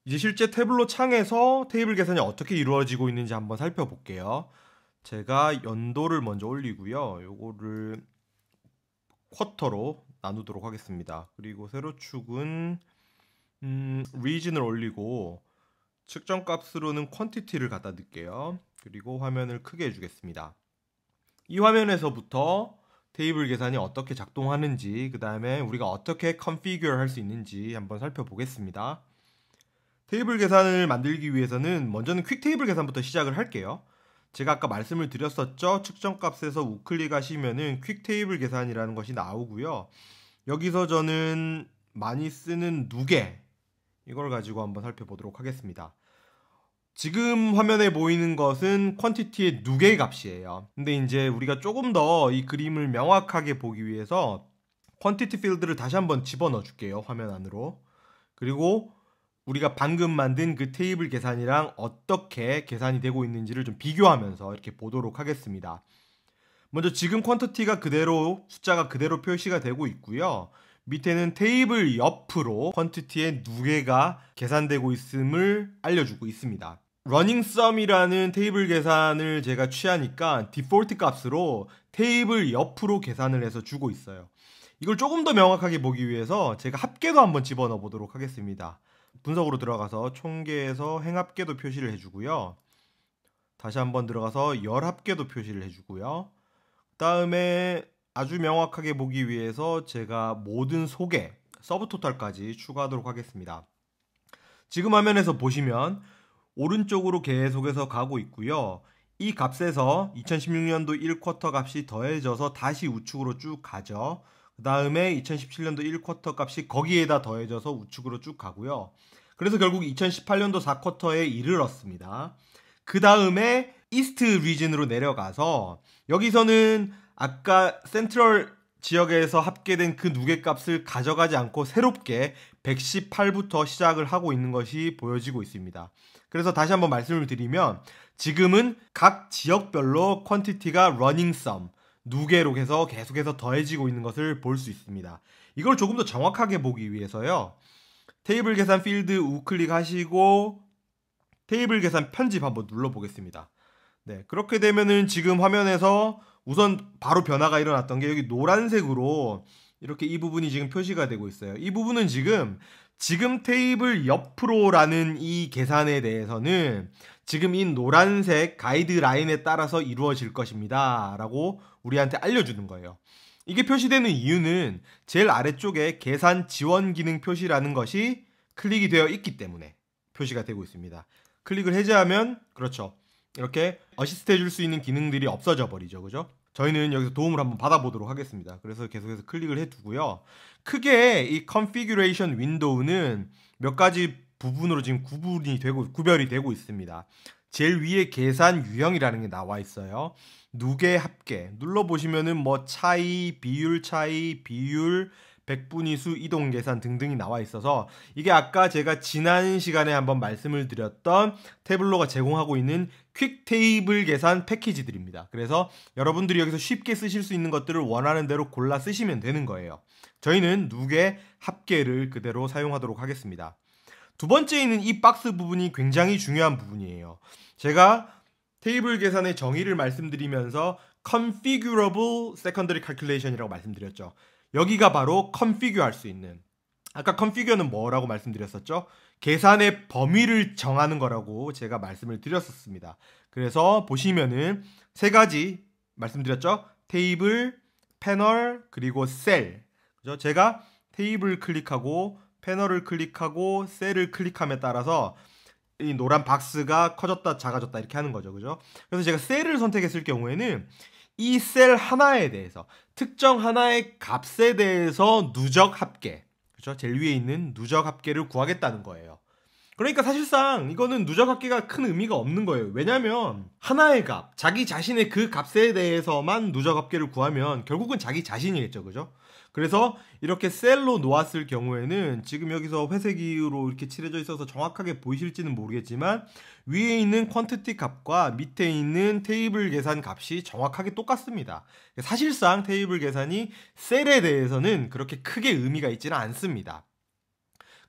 이제 실제 태블로 창에서 테이블 계산이 어떻게 이루어지고 있는지 한번 살펴볼게요. 제가 연도를 먼저 올리고요. 요거를 쿼터로 나누도록 하겠습니다. 그리고 세로축은 region을 올리고 측정 값으로는 quantity를 갖다 넣을게요. 그리고 화면을 크게 해주겠습니다. 이 화면에서부터 테이블 계산이 어떻게 작동하는지, 그 다음에 우리가 어떻게 configure 할 수 있는지 한번 살펴보겠습니다. 테이블 계산을 만들기 위해서는 먼저는 퀵 테이블 계산부터 시작을 할게요. 제가 아까 말씀을 드렸었죠. 측정값에서 우클릭 하시면은 퀵 테이블 계산이라는 것이 나오고요. 여기서 저는 많이 쓰는 누계, 이걸 가지고 한번 살펴보도록 하겠습니다. 지금 화면에 보이는 것은 퀀티티의 누계 값이에요. 근데 이제 우리가 조금 더 이 그림을 명확하게 보기 위해서 퀀티티 필드를 다시 한번 집어넣어 줄게요. 화면 안으로. 그리고 우리가 방금 만든 그 테이블 계산이랑 어떻게 계산이 되고 있는지를 좀 비교하면서 이렇게 보도록 하겠습니다. 먼저 지금 퀀티티가 그대로 숫자가 그대로 표시가 되고 있고요. 밑에는 테이블 옆으로 퀀티티의 누계가 계산되고 있음을 알려주고 있습니다. running sum이라는 테이블 계산을 제가 취하니까 디폴트 값으로 테이블 옆으로 계산을 해서 주고 있어요. 이걸 조금 더 명확하게 보기 위해서 제가 합계도 한번 집어넣어 보도록 하겠습니다. 분석으로 들어가서 총계에서 행합계도 표시를 해주고요. 다시 한번 들어가서 열합계도 표시를 해주고요. 그 다음에 아주 명확하게 보기 위해서 제가 모든 소개, 서브토탈까지 추가하도록 하겠습니다. 지금 화면에서 보시면 오른쪽으로 계속해서 가고 있고요. 이 값에서 2016년도 1쿼터 값이 더해져서 다시 우측으로 쭉 가죠. 그 다음에 2017년도 1쿼터 값이 거기에다 더해져서 우측으로 쭉 가고요. 그래서 결국 2018년도 4쿼터에 이르렀습니다. 그 다음에 이스트 리전으로 내려가서 여기서는 아까 센트럴 지역에서 합계된 그 누계 값을 가져가지 않고 새롭게 118부터 시작을 하고 있는 것이 보여지고 있습니다. 그래서 다시 한번 말씀을 드리면 지금은 각 지역별로 퀀티티가 running sum, 누계로 해서 계속해서 더해지고 있는 것을 볼 수 있습니다. 이걸 조금 더 정확하게 보기 위해서요. 테이블 계산 필드 우클릭 하시고 테이블 계산 편집 한번 눌러보겠습니다. 네, 그렇게 되면은 지금 화면에서 우선 바로 변화가 일어났던 게 여기 노란색으로 이렇게 이 부분이 지금 표시가 되고 있어요. 이 부분은 지금 테이블 옆으로라는 이 계산에 대해서는 지금 이 노란색 가이드라인에 따라서 이루어질 것입니다. 라고 우리한테 알려주는 거예요. 이게 표시되는 이유는 제일 아래쪽에 계산 지원 기능 표시라는 것이 클릭이 되어 있기 때문에 표시가 되고 있습니다. 클릭을 해제하면 그렇죠. 이렇게 어시스트 해줄 수 있는 기능들이 없어져 버리죠. 그죠? 저희는 여기서 도움을 한번 받아보도록 하겠습니다. 그래서 계속해서 클릭을 해두고요. 크게 이 컨피규레이션 윈도우는 몇 가지 부분으로 지금 구별이 되고 있습니다. 제일 위에 계산 유형이라는 게 나와 있어요. 누계 합계 눌러보시면은 뭐 차이, 비율, 백분위수, 이동 계산 등등이 나와 있어서 이게 아까 제가 지난 시간에 한번 말씀을 드렸던 태블로가 제공하고 있는 퀵 테이블 계산 패키지들입니다. 그래서 여러분들이 여기서 쉽게 쓰실 수 있는 것들을 원하는 대로 골라 쓰시면 되는 거예요. 저희는 누계 합계를 그대로 사용하도록 하겠습니다. 두 번째 있는 이 박스 부분이 굉장히 중요한 부분이에요. 제가 테이블 계산의 정의를 말씀드리면서 configurable secondary calculation이라고 말씀드렸죠. 여기가 바로 configure 할 수 있는, 아까 configure는 뭐라고 말씀드렸었죠? 계산의 범위를 정하는 거라고 제가 말씀을 드렸었습니다. 그래서 보시면은 세 가지 말씀드렸죠? 테이블, 패널, 그리고 셀. 그죠? 제가 테이블 클릭하고 패널을 클릭하고 셀을 클릭함에 따라서 이 노란 박스가 커졌다 작아졌다 이렇게 하는 거죠. 그죠? 그래서 제가 셀을 선택했을 경우에는 이 셀 하나에 대해서 특정 하나의 값에 대해서 누적 합계, 그렇죠? 제일 위에 있는 누적 합계를 구하겠다는 거예요. 그러니까 사실상 이거는 누적 합계가 큰 의미가 없는 거예요. 왜냐면 하나의 값, 자기 자신의 그 값에 대해서만 누적 합계를 구하면 결국은 자기 자신이겠죠. 그죠? 그래서 이렇게 셀로 놓았을 경우에는 지금 여기서 회색으로 이렇게 칠해져 있어서 정확하게 보이실지는 모르겠지만 위에 있는 퀀티티 값과 밑에 있는 테이블 계산 값이 정확하게 똑같습니다. 사실상 테이블 계산이 셀에 대해서는 그렇게 크게 의미가 있지는 않습니다.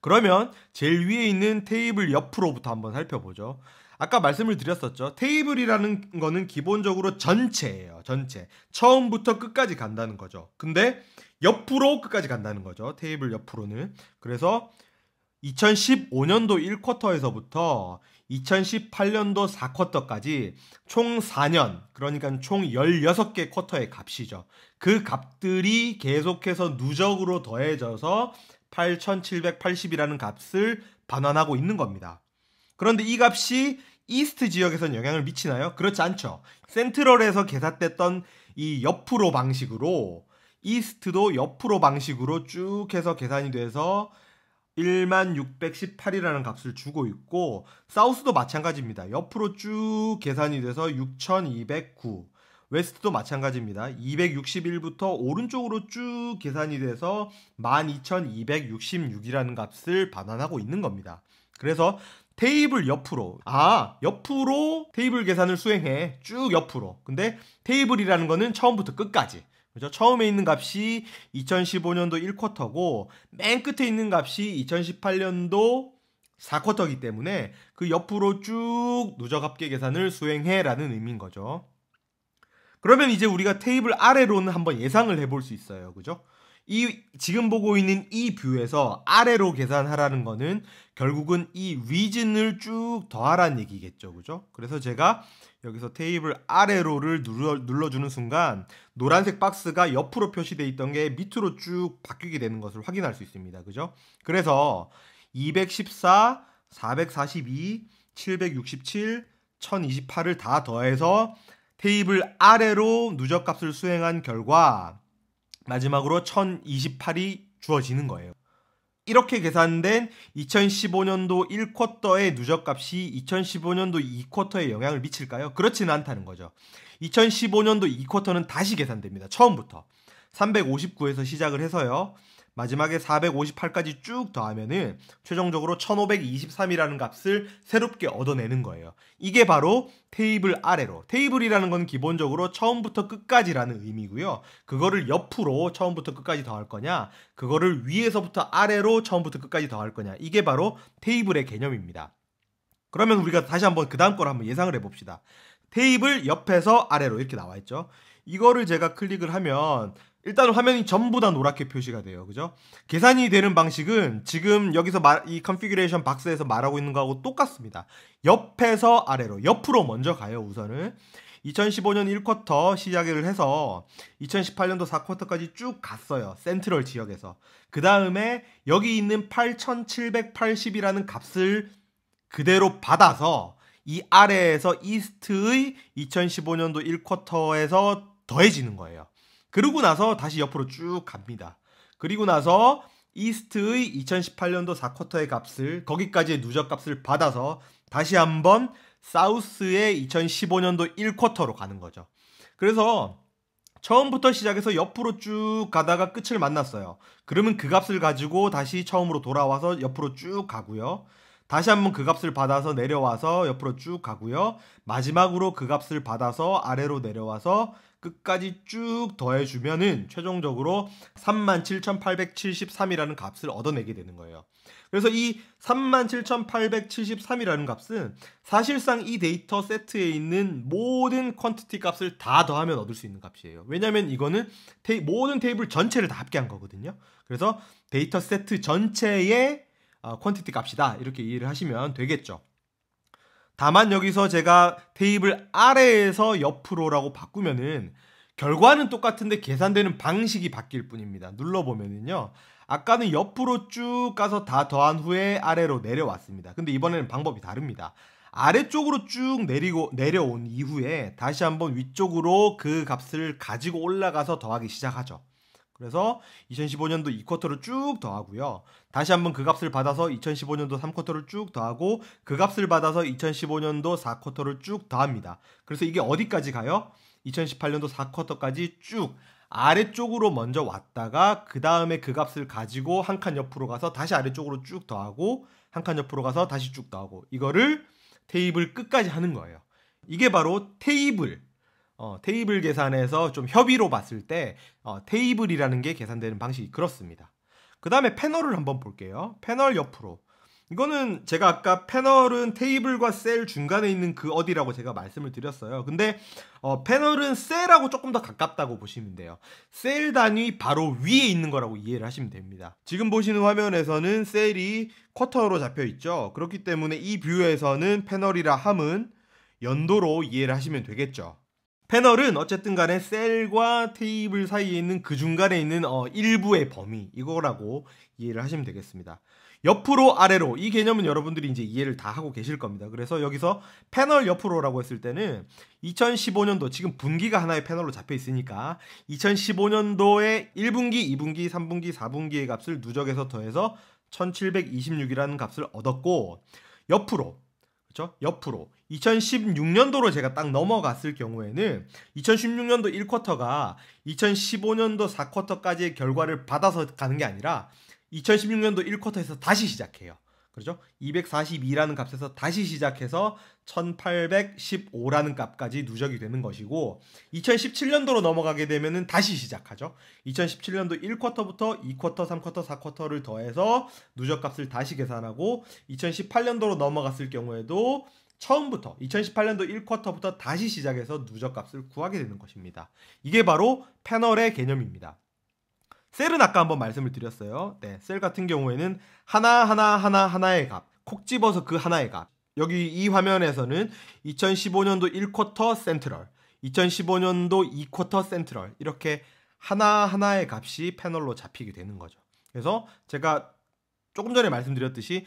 그러면 제일 위에 있는 테이블 옆으로부터 한번 살펴보죠. 아까 말씀을 드렸었죠. 테이블이라는 거는 기본적으로 전체예요. 전체. 처음부터 끝까지 간다는 거죠. 근데 옆으로 끝까지 간다는 거죠. 테이블 옆으로는. 그래서 2015년도 1쿼터에서부터 2018년도 4쿼터까지 총 4년, 그러니까 총 16개 쿼터의 값이죠. 그 값들이 계속해서 누적으로 더해져서 8780이라는 값을 반환하고 있는 겁니다. 그런데 이 값이 이스트 지역에선 영향을 미치나요? 그렇지 않죠. 센트럴에서 계산됐던 이 옆으로 방식으로 이스트도 옆으로 방식으로 쭉 해서 계산이 돼서 1618이라는 값을 주고 있고 사우스도 마찬가지입니다. 옆으로 쭉 계산이 돼서 6209. 웨스트도 마찬가지입니다. 261부터 오른쪽으로 쭉 계산이 돼서 12266이라는 값을 반환하고 있는 겁니다. 그래서 테이블 옆으로 옆으로 테이블 계산을 수행해. 쭉 옆으로. 근데 테이블이라는 거는 처음부터 끝까지. 그죠? 처음에 있는 값이 2015년도 1쿼터고 맨 끝에 있는 값이 2018년도 4쿼터이기 때문에 그 옆으로 쭉 누적 합계 계산을 수행해라는 의미인 거죠. 그러면 이제 우리가 테이블 아래로는 한번 예상을 해볼 수 있어요. 그죠? 이 지금 보고 있는 이 뷰에서 아래로 계산하라는 거는 결국은 이 리즌을 쭉 더하라는 얘기겠죠. 그죠? 그래서 제가 여기서 테이블 아래로를 눌러주는 순간 노란색 박스가 옆으로 표시되어 있던 게 밑으로 쭉 바뀌게 되는 것을 확인할 수 있습니다. 그죠? 그래서 214, 442, 767, 1028을 다 더해서 테이블 아래로 누적값을 수행한 결과 마지막으로 1028이 주어지는 거예요. 이렇게 계산된 2015년도 1쿼터의 누적값이 2015년도 2쿼터에 영향을 미칠까요? 그렇지는 않다는 거죠. 2015년도 2쿼터는 다시 계산됩니다. 처음부터. 359에서 시작을 해서요. 마지막에 458까지 쭉 더하면은 최종적으로 1523이라는 값을 새롭게 얻어내는 거예요. 이게 바로 테이블 아래로. 테이블이라는 건 기본적으로 처음부터 끝까지라는 의미고요. 그거를 옆으로 처음부터 끝까지 더할 거냐, 그거를 위에서부터 아래로 처음부터 끝까지 더할 거냐. 이게 바로 테이블의 개념입니다. 그러면 우리가 다시 한번 그 다음 걸 한번 예상을 해봅시다. 테이블 옆에서 아래로 이렇게 나와 있죠. 이거를 제가 클릭을 하면 일단 화면이 전부 다 노랗게 표시가 돼요. 그죠? 계산이 되는 방식은 지금 여기서 이 컨피규레이션 박스에서 말하고 있는 거하고 똑같습니다. 옆에서 아래로, 옆으로 먼저 가요. 우선은 2015년 1쿼터 시작을 해서 2018년도 4쿼터까지 쭉 갔어요. 센트럴 지역에서. 그 다음에 여기 있는 8780이라는 값을 그대로 받아서 이 아래에서 이스트의 2015년도 1쿼터에서 더해지는 거예요. 그러고 나서 다시 옆으로 쭉 갑니다. 그리고 나서 이스트의 2018년도 4쿼터의 값을 거기까지의 누적값을 받아서 다시 한번 사우스의 2015년도 1쿼터로 가는 거죠. 그래서 처음부터 시작해서 옆으로 쭉 가다가 끝을 만났어요. 그러면 그 값을 가지고 다시 처음으로 돌아와서 옆으로 쭉 가고요. 다시 한번 그 값을 받아서 내려와서 옆으로 쭉 가고요. 마지막으로 그 값을 받아서 아래로 내려와서 끝까지 쭉 더해주면은 최종적으로 37,873이라는 값을 얻어내게 되는 거예요. 그래서 이 37,873이라는 값은 사실상 이 데이터 세트에 있는 모든 퀀티티 값을 다 더하면 얻을 수 있는 값이에요. 왜냐하면 이거는 모든 테이블 전체를 다 합계한 거거든요. 그래서 데이터 세트 전체의 퀀티티 값이다. 이렇게 이해를 하시면 되겠죠. 다만 여기서 제가 테이블 아래에서 옆으로라고 바꾸면은 결과는 똑같은데 계산되는 방식이 바뀔 뿐입니다. 눌러보면은요. 아까는 옆으로 쭉 가서 다 더한 후에 아래로 내려왔습니다. 근데 이번에는 방법이 다릅니다. 아래쪽으로 쭉 내려온 이후에 다시 한번 위쪽으로 그 값을 가지고 올라가서 더하기 시작하죠. 그래서 2015년도 2쿼터를 쭉 더하고요. 다시 한번 그 값을 받아서 2015년도 3쿼터를 쭉 더하고 그 값을 받아서 2015년도 4쿼터를 쭉 더합니다. 그래서 이게 어디까지 가요? 2018년도 4쿼터까지 쭉 아래쪽으로 먼저 왔다가 그 다음에 그 값을 가지고 한 칸 옆으로 가서 다시 아래쪽으로 쭉 더하고 한 칸 옆으로 가서 다시 쭉 더하고 이거를 테이블 끝까지 하는 거예요. 이게 바로 테이블 계산에서 좀 협의로 봤을 때 테이블이라는 게 계산되는 방식이 그렇습니다. 그 다음에 패널을 한번 볼게요. 패널 옆으로. 이거는 제가 아까 패널은 테이블과 셀 중간에 있는 그 어디라고 제가 말씀을 드렸어요. 근데 패널은 셀하고 조금 더 가깝다고 보시면 돼요. 셀 단위 바로 위에 있는 거라고 이해를 하시면 됩니다. 지금 보시는 화면에서는 셀이 쿼터로 잡혀 있죠. 그렇기 때문에 이 뷰에서는 패널이라 함은 연도로 이해를 하시면 되겠죠. 패널은 어쨌든 간에 셀과 테이블 사이에 있는 그 중간에 있는 일부의 범위, 이거라고 이해를 하시면 되겠습니다. 옆으로 아래로, 이 개념은 여러분들이 이제 이해를 다 하고 계실 겁니다. 그래서 여기서 패널 옆으로라고 했을 때는 2015년도, 지금 분기가 하나의 패널로 잡혀 있으니까 2015년도에 1분기, 2분기, 3분기, 4분기의 값을 누적해서 더해서 1726이라는 값을 얻었고, 옆으로, 그렇죠? 옆으로 2016년도로 제가 딱 넘어갔을 경우에는 2016년도 1쿼터가 2015년도 4쿼터까지의 결과를 받아서 가는 게 아니라 2016년도 1쿼터에서 다시 시작해요. 그렇죠? 242라는 값에서 다시 시작해서 1815라는 값까지 누적이 되는 것이고, 2017년도로 넘어가게 되면은 다시 시작하죠. 2017년도 1쿼터부터 2쿼터, 3쿼터, 4쿼터를 더해서 누적값을 다시 계산하고, 2018년도로 넘어갔을 경우에도 처음부터 2018년도 1쿼터부터 다시 시작해서 누적값을 구하게 되는 것입니다. 이게 바로 패널의 개념입니다. 셀은 아까 한번 말씀을 드렸어요. 네, 셀 같은 경우에는 하나의 값, 콕 집어서 그 하나의 값. 여기 이 화면에서는 2015년도 1쿼터 센트럴, 2015년도 2쿼터 센트럴, 이렇게 하나의 값이 패널로 잡히게 되는 거죠. 그래서 제가 조금 전에 말씀드렸듯이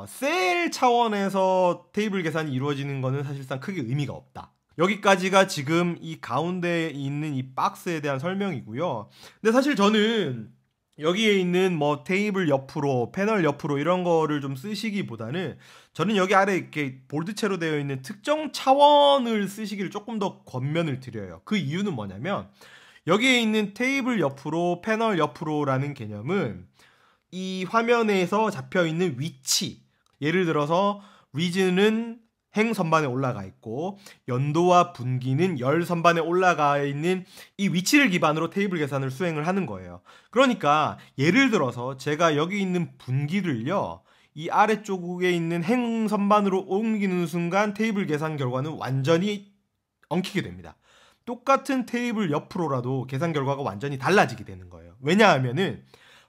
셀 차원에서 테이블 계산이 이루어지는 거는 사실상 크게 의미가 없다. 여기까지가 지금 이 가운데에 있는 이 박스에 대한 설명이고요. 근데 사실 저는 여기에 있는 뭐 테이블 옆으로, 패널 옆으로 이런 거를 좀 쓰시기보다는 저는 여기 아래 이렇게 볼드체로 되어 있는 특정 차원을 쓰시기를 조금 더 권면을 드려요. 그 이유는 뭐냐면 여기에 있는 테이블 옆으로, 패널 옆으로라는 개념은 이 화면에서 잡혀 있는 위치, 예를 들어서 리즌은 행 선반에 올라가 있고 연도와 분기는 열 선반에 올라가 있는 이 위치를 기반으로 테이블 계산을 수행을 하는 거예요. 그러니까 예를 들어서 제가 여기 있는 분기를요, 이 아래쪽에 있는 행 선반으로 옮기는 순간 테이블 계산 결과는 완전히 엉키게 됩니다. 똑같은 테이블 옆으로라도 계산 결과가 완전히 달라지게 되는 거예요. 왜냐하면은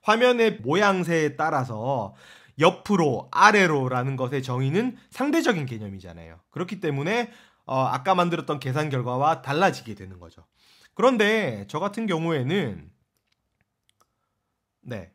화면의 모양새에 따라서 옆으로, 아래로라는 것의 정의는 상대적인 개념이잖아요. 그렇기 때문에 아까 만들었던 계산 결과와 달라지게 되는 거죠. 그런데 저 같은 경우에는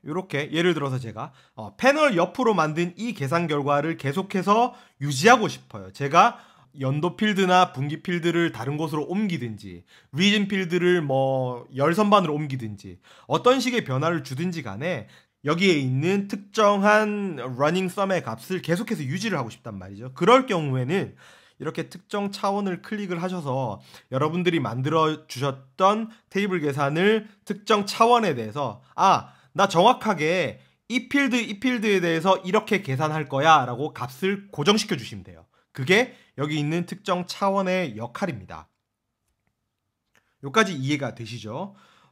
이렇게 예를 들어서 제가 패널 옆으로 만든 이 계산 결과를 계속해서 유지하고 싶어요. 제가 연도 필드나 분기 필드를 다른 곳으로 옮기든지 리즌 필드를 뭐 열선반으로 옮기든지 어떤 식의 변화를 주든지 간에 여기에 있는 특정한 러닝 썸의 값을 계속해서 유지를 하고 싶단 말이죠. 그럴 경우에는 이렇게 특정 차원을 클릭을 하셔서 여러분들이 만들어 주셨던 테이블 계산을 특정 차원에 대해서 나 정확하게 이 필드에 대해서 이렇게 계산할 거야 라고 값을 고정시켜 주시면 돼요. 그게 여기 있는 특정 차원의 역할입니다. 여기까지 이해가 되시죠?